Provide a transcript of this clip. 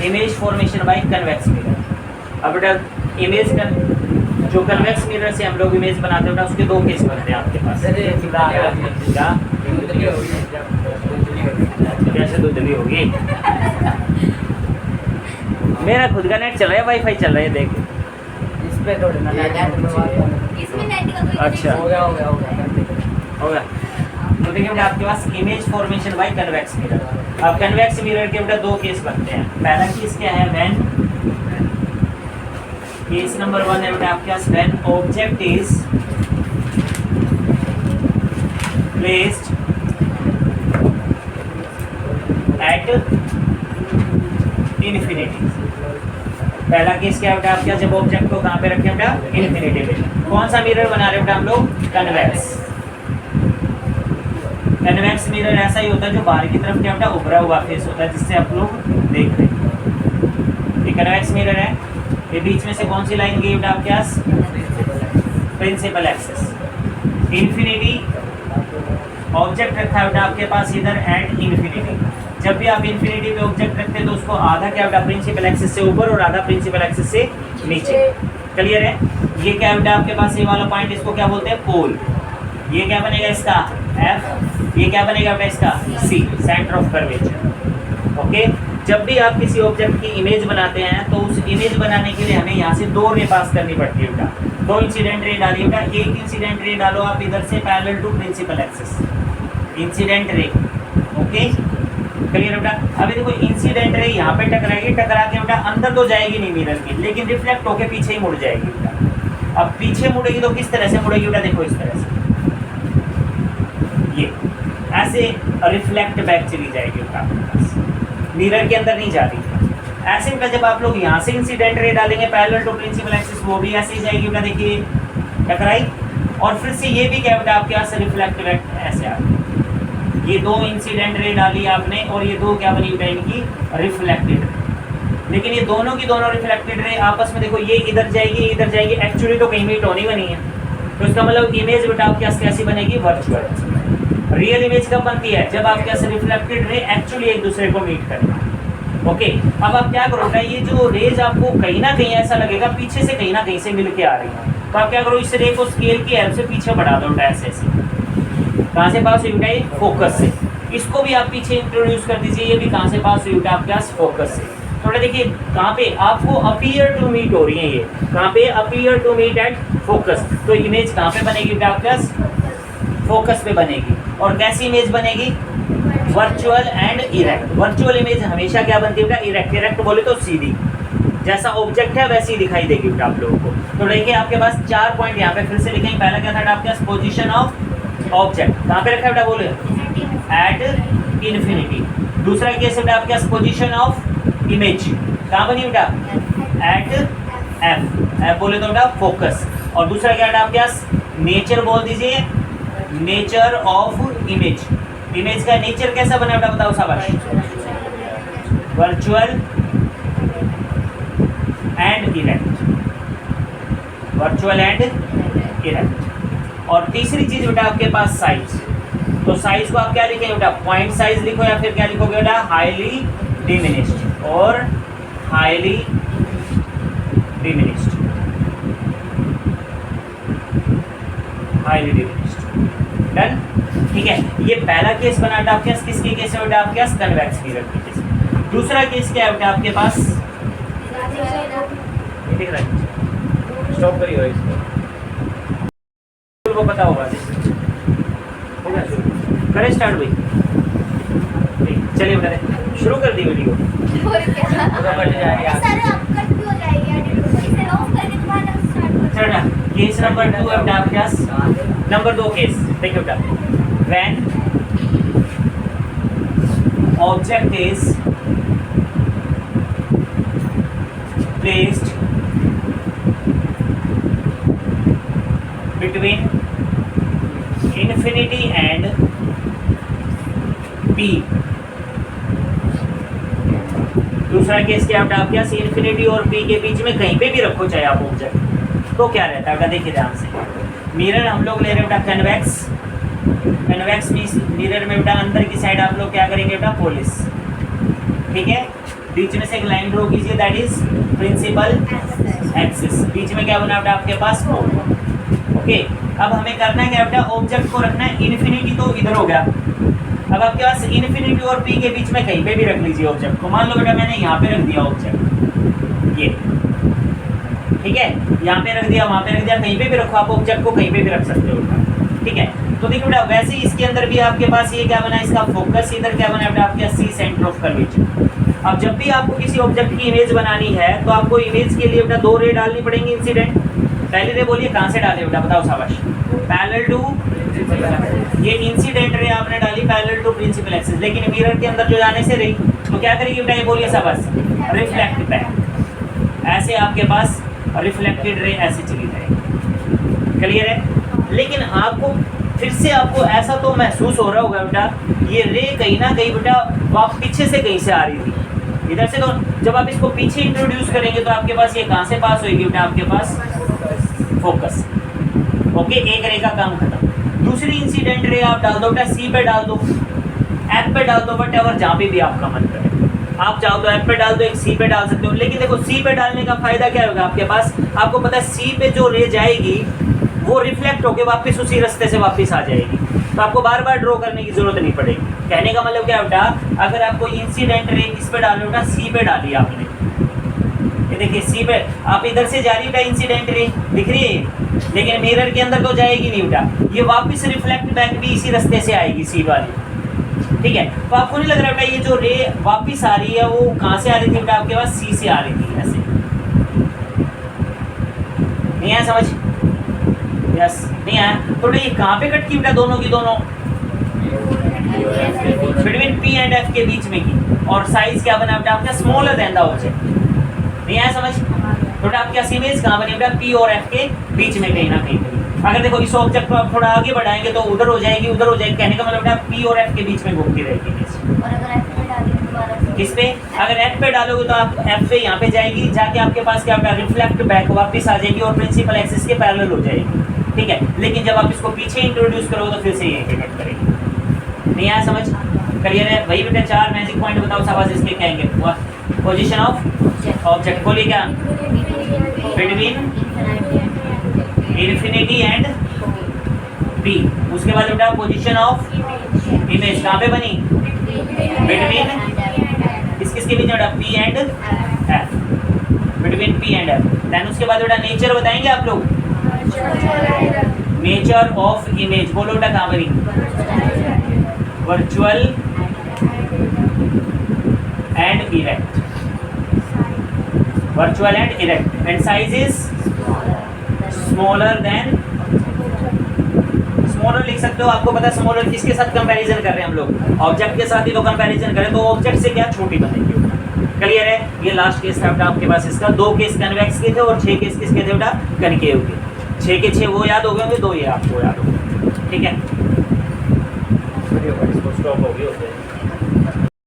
Image formation by convex mirror. अब बेटा image जो कन्वेक्स मिरर से हम लोग इमेज बनाते हैं बेटा उसके दो केस बनते हैं आपके पास। क्या कैसे धुंधली होगी? मेरा खुद का नेट चल रहा है, वाईफाई चल रहा है, देख इस पे थोड़े ना इसमें नेट का कोई अच्छा हो गया होगा। तो देखिए बेटा आपके पास image formation by convex mirror. अब कन्वेक्स मिरर के बेटा दो केस बनते हैं। पहला केस क्या है? व्हेन केस नंबर 1 है बेटा आपके पास when object is placed at infinity. पहला केस क्या है बेटा आपके जब ऑब्जेक्ट को कहां पे रखे बेटा? इन्फिनिटी पे। कौन सा मिरर बना रहे बेटा हम लोग? कन्वेक्स। कन्वेक्स मिरर ऐसा ही होता है जो बाहर की तरफ क्या बेटा उभरा हुआ फेस होता है, जिससे आप लोग देख रहे हैं। ये कन्वेक्स मिरर है। ये बीच में से कौन सी लाइन गई बेटा आपके पास? Principal axis. इन्फिनिटी ऑब्जेक्ट रखा है बेटा आपके पास इधर एंड इन्फिनिटी। जब भी आप इन्फिनिटी पे ऑब्जेक्ट रखते हैं तो उसको आधा क्या बेटा प्रिंसिपल एक्सिस से ऊपर और आधा प्रिंसिपल एक्सिस से नीचे। क्लियर है? ये क्या बेटा आपके पास ये वाला पॉइंट, इसको क्या बोलते हैं? पोल। ये क्या बनेगा इसका? एफ। ये क्या बनेगा बेटा इसका? सी, सेंटर ऑफ कर्वेचर। ओके। जब भी आप किसी ऑब्जेक्ट की इमेज बनाते हैं तो उस इमेज बनाने के लिए हमें यहाँ से दो रे पास करनी पड़ती है बेटा। दो इंसिडेंट रे डालिए बेटा। एक इंसिडेंट रे डालो आप इधर से parallel to principal axis, incident ray. Okay clear बेटा? अभी देखो इंसिडेंट रे यहाँ पे टकराएगी, टकरा के बेटा अंदर तो जाएगी नहीं मिरर की, लेकिन रिफ्लेक्ट होके पीछे ही मुड़ जाएगी बेटा। अब पीछे मुड़ेगी तो किस तरह से मुड़ेगी बेटा? देखो इस तरह से, ये ऐसे रिफ्लेक्ट बैक चली जाएगी बेटा, मिरर के अंदर नहीं जा रही। ऐसे बेटा जब आप लोग यहाँ से इंसिडेंट रे डालेंगे पैरेलल टू प्रिंसिपल एक्सिस, वो भी ऐसे ही जाएगी बेटा। देखिए टकराई, और फिर से ये भी क्या बेटा आपके यहाँ से रिफ्लेक्ट बैक ऐसे आ गई। ये दो इंसिडेंट रे डाली आपने और ये दो क्या बनी बेटा इनकी? रिफ्लेक्टेड। लेकिन ये दोनों की दोनों रिफ्लेक्टेड रे आपस में देखो ये इधर जाएगी, इधर जाएगी, एक्चुअली तो कहीं मीट होनी बनी है। तो इसका मतलब इमेज बेटा आपके पास कैसी बनेगी? वर्चुअल। रियल इमेज कब बनती है? जब आपके पास रिफ्लेक्टेड रे एक्चुअली एक दूसरे को मीट करें। ओके। अब आप क्या करो बेटा, ये जो रेज आपको कहीं ना कहीं ऐसा लगेगा पीछे से कहीं ना कहीं से मिल के आ रही है, तो आप क्या करो इस रे को स्केल की हेल्प से पीछे बढ़ा दो बेटा ऐसे ऐसे। कहाँ से पास हुई बेटा? फोकस से। इसको भी आप पीछे इंट्रोड्यूस कर दीजिए। ये भी कहाँ से पास हुई बेटा आपके पास? फोकस से। थोड़ा देखिए कहाँ पे आपको अपीयर टू मीट हो रही है, ये कहाँ पे? Appear to meet at focus. तो इमेज कहाँ पे बनेगी बेटा आपके पास? फोकस पे बनेगी। और कैसी इमेज बनेगी? Virtual and erect. Virtual image हमेशा क्या बनती है बेटा? इरेक्ट। इरेक्ट बोले तो सीधी, जैसा ऑब्जेक्ट है वैसी दिखाई देगी बेटा आप लोगों को। तो देखिए आपके पास 4 पॉइंट यहाँ पे फिर से लिखेंगे। पहला क्या था आपके पास? Position of object. कहाँ पे रखा है बेटा? बोले एट इन्फिनिटी। दूसरा केस है बेटा आपके पास पोजीशन ऑफ इमेज। कहाँ बनी बेटा? Eight F. एफ बोले तो बेटा फोकस। और दूसरा क्या बेटा आपके पास? नेचर बोल दीजिए, नेचर ऑफ इमेज। इमेज का नेचर कैसा बना बेटा? बताओ शाबाश। Virtual and erect. Virtual and erect. और तीसरी चीज बेटा आपके पास साइज। तो साइज को आप क्या लिखेंगे बेटा? पॉइंट साइज लिखो या फिर क्या लिखोगे बेटा? हाईली डिमिनिश्ड और highly diminished. Highly diminished. Done. ठीक है, ये पहला केस बना बेटा आपके पास। किसके केस है बेटा आपके पास? कन्वेक्स मिरर के केस। दूसरा केस क्या है बेटा आपके पास? दिख रहा है? स्टॉप करिए इसको, को पता होगा। करें स्टार्ट भाई। चलिए बेटा शुरू कर दी वीडियो। चढ़ा केस नंबर 2 है बेटा आपके पास। नंबर 2 केस देखिए बेटा। When object is placed between infinity and P। दूसरा केस क्या बेटा आपके पास? इन्फिनिटी और P के बीच में कहीं पे भी रखो चाहे आप ऑब्जेक्ट, तो क्या रहता है बेटा? देखिए ध्यान से। मिरर हम लोग ले रहे हैं बेटा कन्वेक्स। कन्वेक्स मींस मिरर में बेटा अंदर की साइड आप लोग क्या करेंगे बेटा? पॉलिश। ठीक है, बीच में से एक लाइन ड्रॉ कीजिए, दैट इज प्रिंसिपल एक्सिस। बीच में क्या बना बेटा आपके पास O। ओके, अब हमें करना है क्या बेटा, ऑब्जेक्ट को रखना है इन्फिनिटी, तो इधर हो गया। अब आपके पास इन्फिनिटी और P के बीच में कहीं पे भी रख लीजिए ऑब्जेक्ट को। मान लो बेटा मैंने यहाँ पे रख दिया ऑब्जेक्ट, ये ठीक है, यहाँ पे रख दिया, वहाँ पे रख दिया, कहीं पे भी रखो आप ऑब्जेक्ट को, कहीं पे भी रख सकते हो, ठीक है। तो देखो बेटा वैसे ही इसके अंदर भी आपके पास ये क्या बना है, इसका फोकस, इधर क्या बना है बेटा आपके C सेंटर ऑफ कर्वेचर। अब जब भी आपको किसी ऑब्जेक्ट की इमेज बनानी है तो आपको इमेज के लिए बेटा दो रे डालनी पड़ेंगी इंसिडेंट। पहले रे बोलिए कहाँ से डाले बेटा, बताओ शाबाश। पैरेलल टू, ये इंसिडेंट रे आपने डाली पैरेलल टू प्रिंसिपल एक्सिस, लेकिन मिरर के अंदर जो जाने से रही तो क्या करेगी बेटा, ये बोलिए शाबाश, रिफ्लेक्ट बैक। ऐसे आपके पास रिफ्लेक्टेड रे ऐसे चली जाएगी, क्लियर है। लेकिन आपको फिर से आपको ऐसा तो महसूस हो रहा होगा बेटा, ये रे कहीं ना कहीं बेटा आप पीछे से कहीं से आ रही थी, इधर से। तो जब आप इसको पीछे इंट्रोड्यूस करेंगे तो आपके पास ये कहाँ से पास होगी बेटा, आपके पास फोकस। ओके, एक रे का काम खत्म। दूसरी इंसिडेंट रे आप डाल दो बेटा, C पे डाल दो, F पे डाल दो, बट एवर जहाँ पे भी आपका मन करे। आप चाहो तो F पे डाल दो, एक C पे डाल सकते हो। लेकिन देखो C पे डालने का फायदा क्या होगा आपके पास, आपको पता है C पे जो रे जाएगी वो रिफ्लेक्ट होकर वापस उसी रास्ते से वापस आ जाएगी, तो आपको बार बार ड्रॉ करने की जरूरत नहीं पड़ेगी। कहने का मतलब क्या बेटा, अगर आपको इंसिडेंट रे किस पे डालो बेटा, C पे डाली आपने, ये देखिए C पे, आप इधर से जा रही बेटा इंसिडेंट रे, दिख रही है, लेकिन मिरर के अंदर तो जाएगी नहीं बेटा, ये वापस रिफ्लेक्ट बैक भी इसी रास्ते से आएगी C वाली, ठीक है। तो आपको नहीं लग रहा बेटा ये जो रे वापस आ रही है वो कहाँ से आ रही थी बेटा, आपके पास C से आ रही थी, ऐसे नहीं आया समझ, यस नहीं आया। तो ये कहाँ पे कट की बेटा, दोनों की दोनों बिटवीन P एंड F के बीच में की, और साइज क्या बना बेटा आपका, स्मॉलर देन द ऑब्जेक्ट, नहीं आया समझ। तो बेटा आपकी इमेज कहाँ बनी बेटा, P और F के बीच में कहीं ना कहीं। अगर देखो इस ऑब्जेक्ट को आप थोड़ा आगे बढ़ाएंगे तो उधर हो जाएगी, उधर हो जाएगी, कहने का मतलब बेटा P और F के बीच में घूमती रहेगी इमेज। और अगर F पे डालेंगे दोबारा से, किस पे, अगर F पे डालोगे तो आप F पे यहाँ पे जाएगी, जाके आपके पास क्या बेटा रिफ्लेक्ट बैक वापस आ जाएगी और प्रिंसिपल एक्सिस के पैरेलल हो जाएगी, ठीक है। लेकिन जब आप इसको पीछे इंट्रोड्यूस करोगे तो फिर से यहीं पे कट करेगी, नहीं आया समझ, क्लियर है। वही बेटा 4 मैजिक पॉइंट बताओ शाबाश, इसके कहेंगे पोजीशन ऑफ ऑब्जेक्ट, बोलिए क्या, बिटवीन इन्फिनिटी एंड P। उसके बाद बेटा पोजीशन ऑफ इमेज कहाँ पे बनी, बिटवीन किस किस के बीच में बेटा, P and F, between P and F। Then उसके बाद बेटा नेचर बताएंगे आप लोग, नेचर ऑफ इमेज, बोलो बेटा कहाँ बनी, virtual and erect, virtual and erect, and size is smaller than, smaller लिख सकते हो। आपको पता है स्मॉलर किसके साथ कंपैरिजन कर रहे हैं हम लोग, ऑब्जेक्ट के साथ ही तो कंपैरिजन करें, तो ऑब्जेक्ट से क्या छोटी बनेगी, क्लियर है। ये लास्ट केस था बेटा आपके पास, इसका 2 केस कन्वेक्स के थे और 6 केस किसके थे बेटा, कनकेव के। 6 के 6 वो याद हो गए होंगे, 2 ये आपको याद हो गए, ठीक है। स्टॉप हो गई।